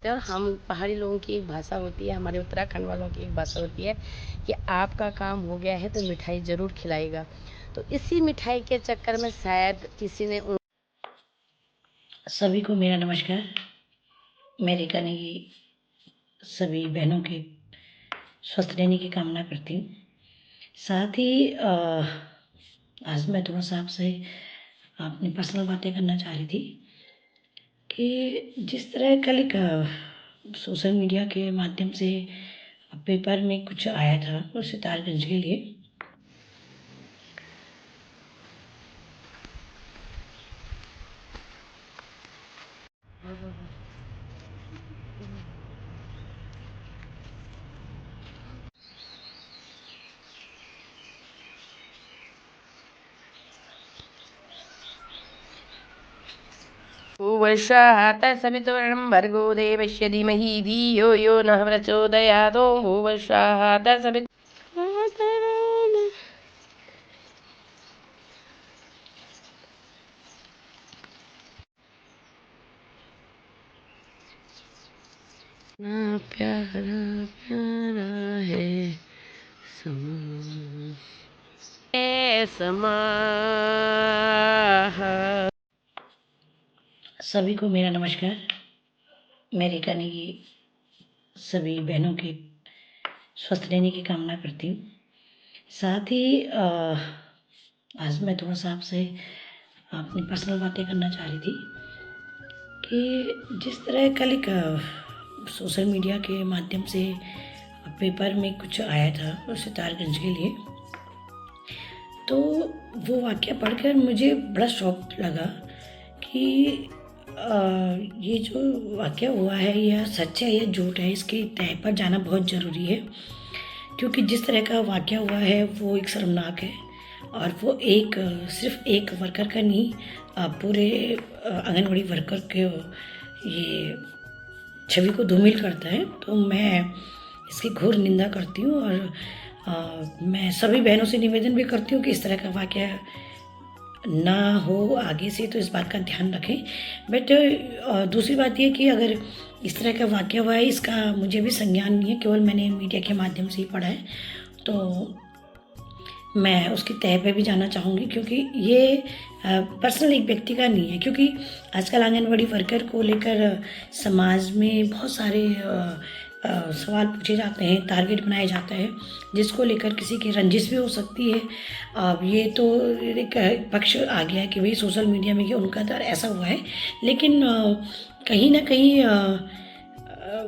और हम पहाड़ी लोगों की एक भाषा होती है, हमारे उत्तराखंड वालों की एक भाषा होती है कि आपका काम हो गया है तो मिठाई ज़रूर खिलाएगा। तो इसी मिठाई के चक्कर में शायद किसी ने सभी को मेरा नमस्कार। मैं रेखा नेगी सभी बहनों के स्वस्थ रहने की कामना करती हूँ। साथ ही आज मैं थोड़ा सा आपसे अपनी पर्सनल बातें करना चाह रही थी कि जिस तरह कल एक सोशल मीडिया के माध्यम से पेपर में कुछ आया था उस सितारगंज के लिए। भूवर्षाः सवितुर्वरेण्यं भर्गो देवस्य धीमहि धियो यो नः प्रचोदयात्। भूवर्षाः सवितुर्वरेण्यं प्यारा प्यारा है समा। सभी को मेरा नमस्कार। मैं रेखा नेगी सभी बहनों के स्वस्थ रहने की कामना करती हूँ। साथ ही आज मैं थोड़ा सा आपसे अपनी पर्सनल बातें करना चाह रही थी कि जिस तरह कल एक सोशल मीडिया के माध्यम से पेपर में कुछ आया था सितारगंज के लिए, तो वो वाक़या पढ़कर मुझे बड़ा शौक लगा कि ये जो वाक़या हुआ है या सच है या झूठ है, इसकी तह पर जाना बहुत ज़रूरी है। क्योंकि जिस तरह का वाक़या हुआ है वो एक शर्मनाक है और वो एक सिर्फ एक वर्कर का नहीं, पूरे आंगनवाड़ी वर्कर के ये छवि को धूमिल करता है। तो मैं इसकी घोर निंदा करती हूँ और मैं सभी बहनों से निवेदन भी करती हूँ कि इस तरह का वाक़या ना हो आगे से, तो इस बात का ध्यान रखें। बट दूसरी बात ये कि अगर इस तरह का वाक़या हुआ है, इसका मुझे भी संज्ञान नहीं है, केवल मैंने मीडिया के माध्यम से ही पढ़ा है। तो मैं उसकी तह पे भी जाना चाहूँगी क्योंकि ये पर्सनल एक व्यक्ति का नहीं है। क्योंकि आजकल आंगनवाड़ी वर्कर को लेकर समाज में बहुत सारे सवाल पूछे जाते हैं, टारगेट बनाया जाता है, जिसको लेकर किसी की रंजिश भी हो सकती है। अब ये तो एक पक्ष आ गया है कि भाई सोशल मीडिया में कि उनका तो ऐसा हुआ है, लेकिन कहीं ना कहीं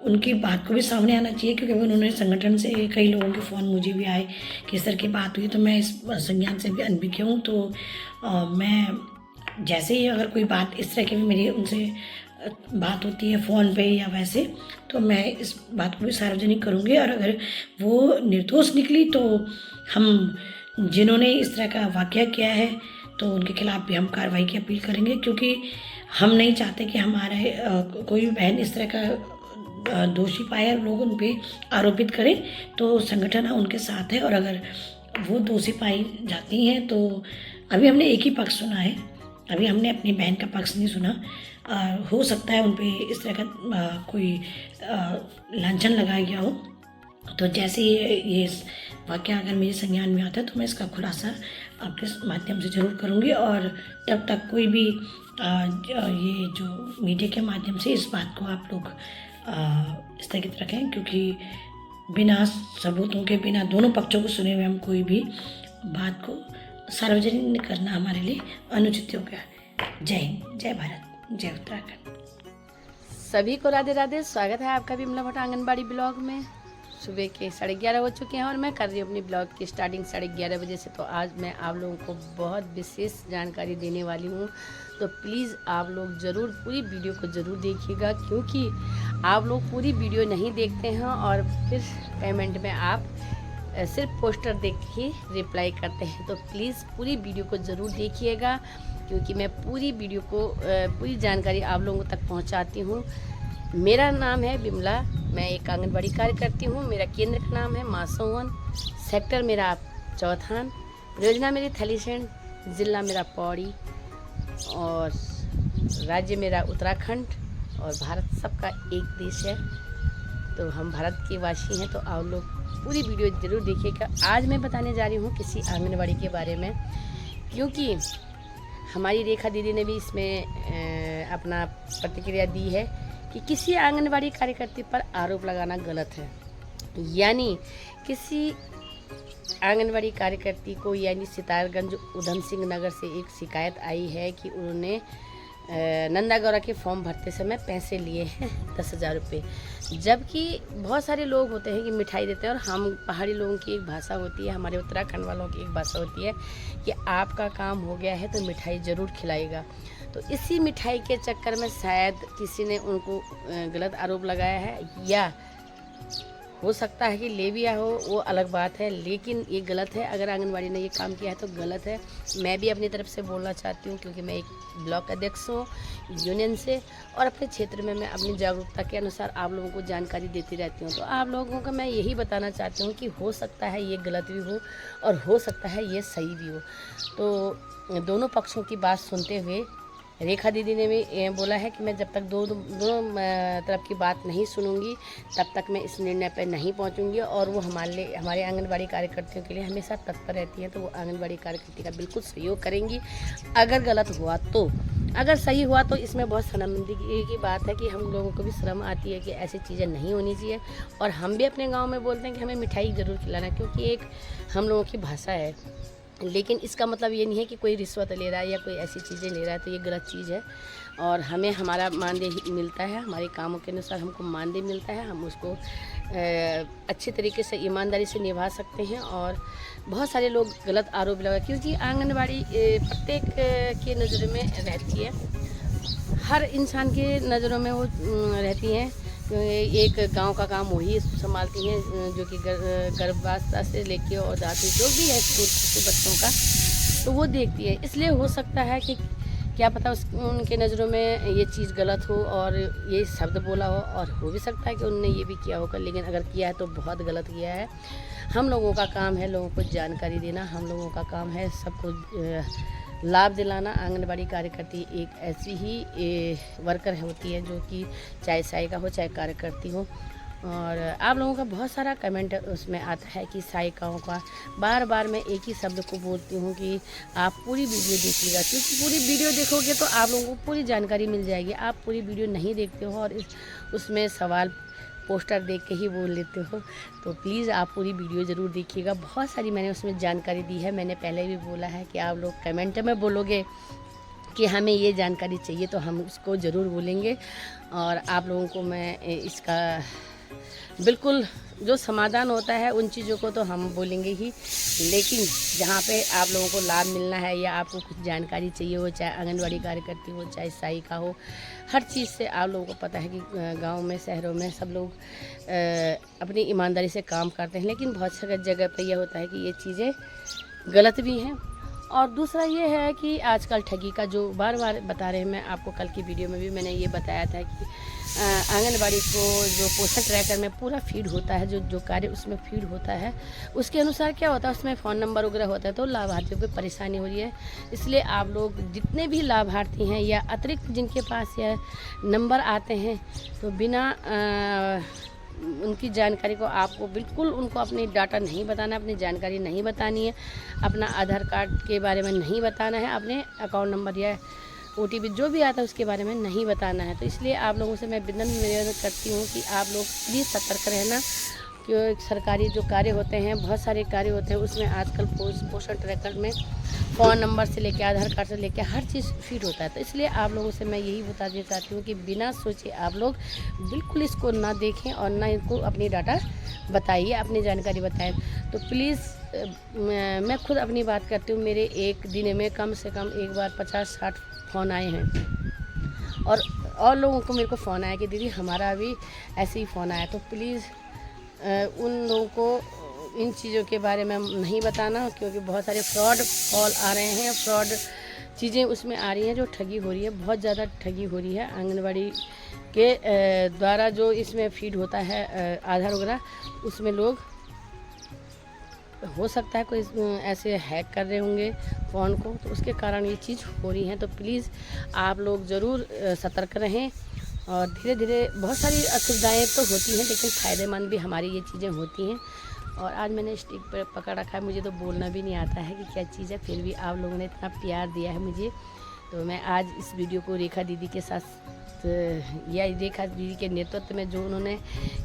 उनकी बात को भी सामने आना चाहिए। क्योंकि उन्होंने संगठन से कई लोगों के फ़ोन मुझे भी आए कि इस तरह की बात हुई, तो मैं इस संज्ञान से भी अनभिज्ञ हूँ। तो मैं जैसे ही अगर कोई बात इस तरह की भी मेरी उनसे बात होती है फ़ोन पे या वैसे, तो मैं इस बात को भी सार्वजनिक करूँगी। और अगर वो निर्दोष निकली तो हम जिन्होंने इस तरह का वाक़या किया है तो उनके खिलाफ़ भी हम कार्रवाई की अपील करेंगे। क्योंकि हम नहीं चाहते कि हमारे कोई भी बहन इस तरह का दोषी पाए और लोग उन पे आरोपित करें। तो संगठन उनके साथ है और अगर वो दोषी पाई जाती हैं तो अभी हमने एक ही पक्ष सुना है, अभी हमने अपनी बहन का पक्ष नहीं सुना। हो सकता है उन पे इस तरह का कोई लांछन लगाया गया हो। तो जैसे ये वाक़या अगर मेरे संज्ञान में आता है तो मैं इसका खुलासा आपके माध्यम से ज़रूर करूँगी। और तब तक कोई भी ये जो मीडिया के माध्यम से इस बात को आप लोग स्थगित रखें। क्योंकि बिना सबूतों के, बिना दोनों पक्षों को सुने हुए हम कोई भी बात को सार्वजनिक करना हमारे लिए अनुचित हो गया। जय हिंद, जय भारत, जय उत्तराखंड। सभी को राधे राधे। स्वागत है आपका बिमला भट्ट आंगनबाड़ी ब्लॉग में। सुबह के 11:30 हो चुके हैं और मैं कर रही हूँ अपनी ब्लॉग की स्टार्टिंग 11:30 बजे से। तो आज मैं आप लोगों को बहुत विशेष जानकारी देने वाली हूँ, तो प्लीज़ आप लोग ज़रूर पूरी वीडियो को ज़रूर देखिएगा। क्योंकि आप लोग पूरी वीडियो नहीं देखते हैं और फिर पेमेंट में आप सिर्फ पोस्टर देख ही रिप्लाई करते हैं। तो प्लीज़ पूरी वीडियो को ज़रूर देखिएगा, क्योंकि मैं पूरी वीडियो को पूरी जानकारी आप लोगों तक पहुंचाती हूं। मेरा नाम है बिमला, मैं एक आंगनबाड़ी कार्यकर्ती हूं। मेरा केंद्र का नाम है मासोवन, सेक्टर मेरा चौथान, योजना मेरी थलीसैंड, ज़िला मेरा पौड़ी और राज्य मेरा उत्तराखंड। और भारत सबका एक देश है, तो हम भारत के वासी हैं। तो आप लोग पूरी वीडियो ज़रूर देखिएगा। आज मैं बताने जा रही हूँ किसी आंगनबाड़ी के बारे में, क्योंकि हमारी रेखा दीदी ने भी इसमें अपना प्रतिक्रिया दी है कि किसी आंगनबाड़ी कार्यकर्ता पर आरोप लगाना गलत है। यानी किसी आंगनबाड़ी कार्यकर्ती को यानी सितारगंज उधम सिंह नगर से एक शिकायत आई है कि उन्होंने नंदा गौरा के फॉर्म भरते समय पैसे लिए हैं 10,000 रुपये, जबकि बहुत सारे लोग होते हैं कि मिठाई देते हैं। और हम पहाड़ी लोगों की एक भाषा होती है, हमारे उत्तराखंड वालों की एक भाषा होती है कि आपका काम हो गया है तो मिठाई ज़रूर खिलाएगा। तो इसी मिठाई के चक्कर में शायद किसी ने उनको गलत आरोप लगाया है, या हो सकता है कि ले भी आया हो, वो अलग बात है, लेकिन ये गलत है। अगर आंगनबाड़ी ने ये काम किया है तो गलत है। मैं भी अपनी तरफ से बोलना चाहती हूँ, क्योंकि मैं एक ब्लॉक अध्यक्ष हूँ यूनियन से, और अपने क्षेत्र में मैं अपनी जागरूकता के अनुसार आप लोगों को जानकारी देती रहती हूँ। तो आप लोगों को मैं यही बताना चाहती हूँ कि हो सकता है ये गलत भी हो और हो सकता है ये सही भी हो। तो दोनों पक्षों की बात सुनते हुए रेखा दीदी ने भी बोला है कि मैं जब तक दोनों तरफ की बात नहीं सुनूंगी तब तक मैं इस निर्णय पर नहीं पहुंचूंगी। और वो हमारे आंगनबाड़ी कार्यकर्तियों के लिए हमेशा तत्पर रहती हैं, तो वो आंगनबाड़ी कार्यकर्ती का बिल्कुल सहयोग करेंगी। अगर गलत हुआ तो, अगर सही हुआ तो इसमें बहुत शर्मिंदगी की बात है कि हम लोगों को भी शर्म आती है कि ऐसी चीज़ें नहीं होनी चाहिए। और हम भी अपने गाँव में बोलते हैं कि हमें मिठाई ज़रूर खिलाना, क्योंकि एक हम लोगों की भाषा है। लेकिन इसका मतलब ये नहीं है कि कोई रिश्वत ले रहा है या कोई ऐसी चीज़ें ले रहा है, तो ये गलत चीज़ है। और हमें हमारा मानदेय मिलता है, हमारे कामों के अनुसार हमको मानदेय मिलता है, हम उसको अच्छे तरीके से ईमानदारी से निभा सकते हैं। और बहुत सारे लोग गलत आरोप लगा, क्योंकि आंगनबाड़ी प्रत्येक की नज़र में रहती है, हर इंसान के नज़रों में वो रहती हैं। एक गांव का काम वही संभालती हैं, जो कि गर्भावस्था से लेके और दादी जो भी है स्कूल के बच्चों का, तो वो देखती है। इसलिए हो सकता है कि क्या पता उनके नज़रों में ये चीज़ गलत हो और ये शब्द बोला हो, और हो भी सकता है कि उनने ये भी किया होगा। लेकिन अगर किया है तो बहुत गलत किया है। हम लोगों का काम है लोगों को जानकारी देना, हम लोगों का काम है सबको लाभ दिलाना। आंगनबाड़ी कार्यकर्ती एक ऐसी ही वर्कर होती है जो कि चाहे सहायिका हो चाहे कार्यकर्ती हो। और आप लोगों का बहुत सारा कमेंट उसमें आता है कि सहायिकाओं का, बार बार मैं एक ही शब्द को बोलती हूँ कि आप पूरी वीडियो देखिएगा, क्योंकि पूरी वीडियो देखोगे तो आप लोगों को पूरी जानकारी मिल जाएगी। आप पूरी वीडियो नहीं देखते हो और उसमें सवाल पोस्टर देख के ही बोल लेते हो, तो प्लीज़ आप पूरी वीडियो ज़रूर देखिएगा। बहुत सारी मैंने उसमें जानकारी दी है। मैंने पहले भी बोला है कि आप लोग कमेंट में बोलोगे कि हमें ये जानकारी चाहिए तो हम उसको ज़रूर बोलेंगे, और आप लोगों को मैं इसका बिल्कुल जो समाधान होता है उन चीज़ों को तो हम बोलेंगे ही। लेकिन जहाँ पे आप लोगों को लाभ मिलना है या आपको कुछ जानकारी चाहिए हो, चाहे आंगनबाड़ी कार्यकर्ती हो चाहे सहायिका हो, हर चीज़ से आप लोगों को पता है कि गांव में शहरों में सब लोग अपनी ईमानदारी से काम करते हैं। लेकिन बहुत सारी जगह पे ये होता है कि ये चीज़ें गलत भी हैं। और दूसरा ये है कि आजकल ठगी का जो बार बार बता रहे हैं, मैं आपको कल की वीडियो में भी मैंने ये बताया था कि आंगनबाड़ी को जो पोषण ट्रैकर में पूरा फीड होता है, जो कार्य उसमें फीड होता है उसके अनुसार क्या होता है, उसमें फ़ोन नंबर वगैरह होता है, तो लाभार्थियों को परेशानी हो रही है। इसलिए आप लोग जितने भी लाभार्थी हैं या अतिरिक्त जिनके पास यह नंबर आते हैं, तो बिना उनकी जानकारी को आपको बिल्कुल उनको अपनी डाटा नहीं बताना, अपनी जानकारी नहीं बतानी है, अपना आधार कार्ड के बारे में नहीं बताना है, अपने अकाउंट नंबर या OTP जो भी आता है उसके बारे में नहीं बताना है। तो इसलिए आप लोगों से मैं विनम्र निवेदन करती हूँ कि आप लोग प्लीज़ सतर्क रहना, क्योंकि सरकारी जो कार्य होते हैं, बहुत सारे कार्य होते हैं, उसमें आजकल पोषण ट्रैकर में फ़ोन नंबर से लेकर आधार कार्ड से लेकर हर चीज़ फीड होता है। तो इसलिए आप लोगों से मैं यही बताना चाहती हूँ कि बिना सोचे आप लोग बिल्कुल इसको ना देखें और ना इनको अपनी डाटा बताइए, अपनी जानकारी बताएं। तो प्लीज़ मैं खुद अपनी बात करती हूँ, मेरे एक दिन में कम से कम एक बार 50-60 फ़ोन आए हैं, और लोगों को मेरे को फ़ोन आया कि दीदी हमारा अभी ऐसे ही फ़ोन आया। तो प्लीज़ उन लोगों को इन चीज़ों के बारे में नहीं बताना, क्योंकि बहुत सारे फ्रॉड कॉल आ रहे हैं, फ्रॉड चीज़ें उसमें आ रही हैं, जो ठगी हो रही है, बहुत ज़्यादा ठगी हो रही है। आंगनबाड़ी के द्वारा जो इसमें फीड होता है आधार वगैरह, उसमें लोग हो सकता है कोई ऐसे हैक कर रहे होंगे फ़ोन को, तो उसके कारण ये चीज़ हो रही है। तो प्लीज़ आप लोग ज़रूर सतर्क रहें और धीरे धीरे बहुत सारी असुविधाएँ तो होती हैं, लेकिन फ़ायदेमंद भी हमारी ये चीज़ें होती हैं। और आज मैंने स्टिक पर पकड़ रखा है, मुझे तो बोलना भी नहीं आता है कि क्या चीज़ है, फिर भी आप लोगों ने इतना प्यार दिया है मुझे। तो मैं आज इस वीडियो को रेखा दीदी के साथ या रेखा दीदी के नेतृत्व में जो उन्होंने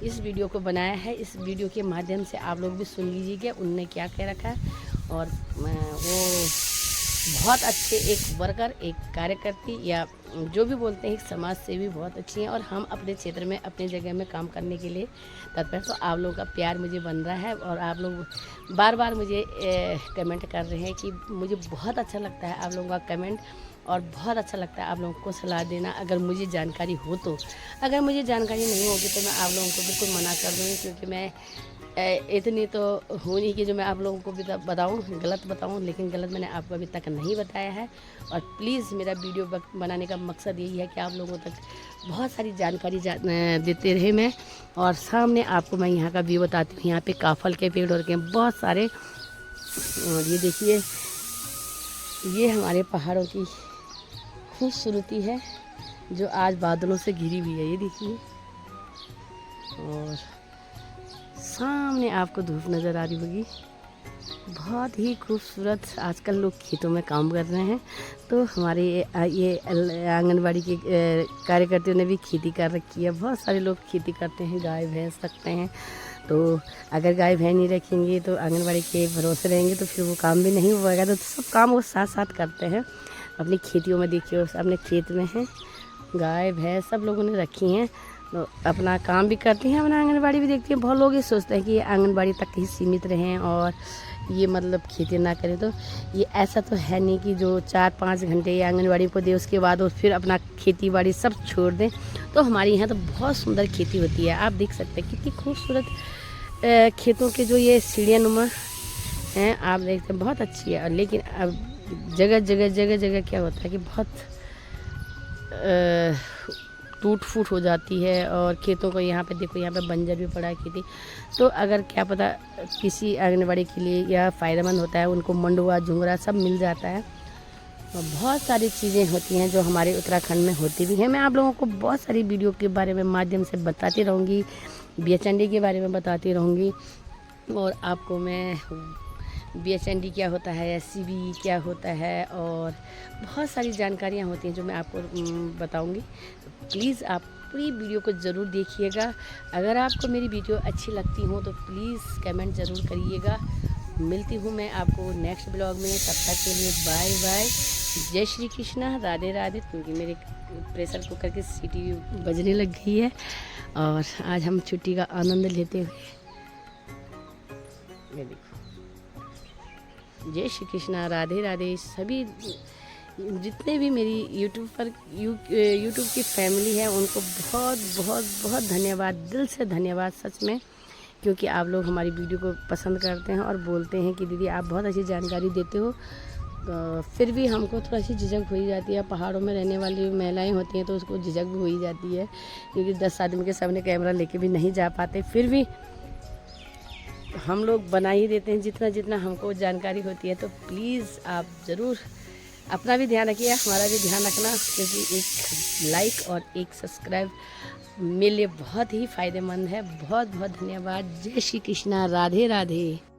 इस वीडियो को बनाया है, इस वीडियो के माध्यम से आप लोग भी सुन लीजिएगा उन्होंने क्या कह रखा है। और वो बहुत अच्छे एक वर्कर, एक कार्यकर्ती या जो भी बोलते हैं, एक समाज सेवी बहुत अच्छी हैं। और हम अपने क्षेत्र में अपने जगह में काम करने के लिए तत्पर। तो आप लोगों का प्यार मुझे बन रहा है और आप लोग बार बार मुझे कमेंट कर रहे हैं कि मुझे बहुत अच्छा लगता है आप लोगों का कमेंट, और बहुत अच्छा लगता है आप लोगों को सलाह देना। अगर मुझे जानकारी हो तो, अगर मुझे जानकारी नहीं होगी तो मैं आप लोगों को बिल्कुल मना कर दूँगी, क्योंकि मैं इतनी तो हो नहीं कि जो मैं आप लोगों को भी बताऊँ, गलत बताऊँ। लेकिन गलत मैंने आपको अभी तक नहीं बताया है। और प्लीज़ मेरा वीडियो बनाने का मकसद यही है कि आप लोगों तक बहुत सारी जानकारी देते रहे मैं। और सामने आपको मैं यहाँ का व्यू बताती हूँ। यहाँ पे काफल के पेड़ और के बहुत सारे, और ये देखिए ये हमारे पहाड़ों की खूबसूरती है जो आज बादलों से घिरी हुई है, ये देखिए। और सामने आपको धूप नज़र आ रही होगी, बहुत ही खूबसूरत। आजकल लोग खेतों में काम कर रहे हैं, तो हमारे ये आंगनबाड़ी के कार्यकर्ताओं ने भी खेती कर रखी है। बहुत सारे लोग खेती करते हैं, गाय भैंस रखते हैं। तो अगर गाय भैंस नहीं रखेंगे तो आंगनबाड़ी के भरोसे रहेंगे तो फिर वो काम भी नहीं होगा। तो सब काम वो साथ साथ करते हैं अपनी खेतियों में। देखिए अपने खेत में हैं गाय भैंस, सब लोगों ने रखी हैं, तो अपना काम भी करती हैं, अपना आंगनबाड़ी भी देखती हैं। बहुत लोग ये सोचते हैं कि ये आंगनबाड़ी तक ही सीमित रहें और ये मतलब खेती ना करें, तो ये ऐसा तो है नहीं कि जो 4-5 घंटे ये आंगनबाड़ी को दे उसके बाद वो फिर अपना खेती बाड़ी सब छोड़ दें। तो हमारे यहाँ तो बहुत सुंदर खेती होती है, आप देख सकते हैं कितनी खूबसूरत खेतों के जो ये सीढ़ियाँ नुमा हैं, आप देखते हैं बहुत अच्छी है। लेकिन अब जगह क्या होता है कि बहुत टूट फूट हो जाती है। और खेतों को यहाँ पे देखो, यहाँ पे बंजर भी पड़ा है खेती। तो अगर क्या पता किसी आंगनबाड़ी के लिए यह फ़ायदेमंद होता है, उनको मंडुआ झुंगरा सब मिल जाता है। और बहुत सारी चीज़ें होती हैं जो हमारे उत्तराखंड में होती भी हैं। मैं आप लोगों को बहुत सारी वीडियो के बारे में माध्यम से बताती रहूँगी, बीएचएनडी के बारे में बताती रहूँगी। और आपको मैं बीएचएनडी क्या होता है, एससीबी क्या होता है, और बहुत सारी जानकारियाँ होती हैं जो मैं आपको बताऊंगी। प्लीज़ आप पूरी वीडियो को ज़रूर देखिएगा। अगर आपको मेरी वीडियो अच्छी लगती हो तो प्लीज़ कमेंट ज़रूर करिएगा। मिलती हूँ मैं आपको नेक्स्ट ब्लॉग में, तब तक के लिए बाय बाय, जय श्री कृष्णा, राधे राधे। क्योंकि मेरे प्रेशर कुकर की सीटी बजने लग गई है और आज हम छुट्टी का आनंद लेते हुए, ये देखो, जय श्री कृष्णा, राधे राधे। सभी जितने भी मेरी यूट्यूब की फैमिली है उनको बहुत बहुत बहुत धन्यवाद, दिल से धन्यवाद सच में। क्योंकि आप लोग हमारी वीडियो को पसंद करते हैं और बोलते हैं कि दीदी आप बहुत अच्छी जानकारी देते हो। तो फिर भी हमको थोड़ा सी झिझक हो ही जाती है। पहाड़ों में रहने वाली महिलाएं होती हैं तो उसको झिझक भी हो ही जाती है, क्योंकि 10 आदमी के सामने कैमरा लेके भी नहीं जा पाते। फिर भी हम लोग बना ही देते हैं जितना जितना हमको जानकारी होती है। तो प्लीज़ आप ज़रूर अपना भी ध्यान रखिए, हमारा भी ध्यान रखना, क्योंकि एक लाइक और एक सब्सक्राइब मेरे लिए बहुत ही फ़ायदेमंद है। बहुत बहुत धन्यवाद। जय श्री कृष्णा, राधे राधे।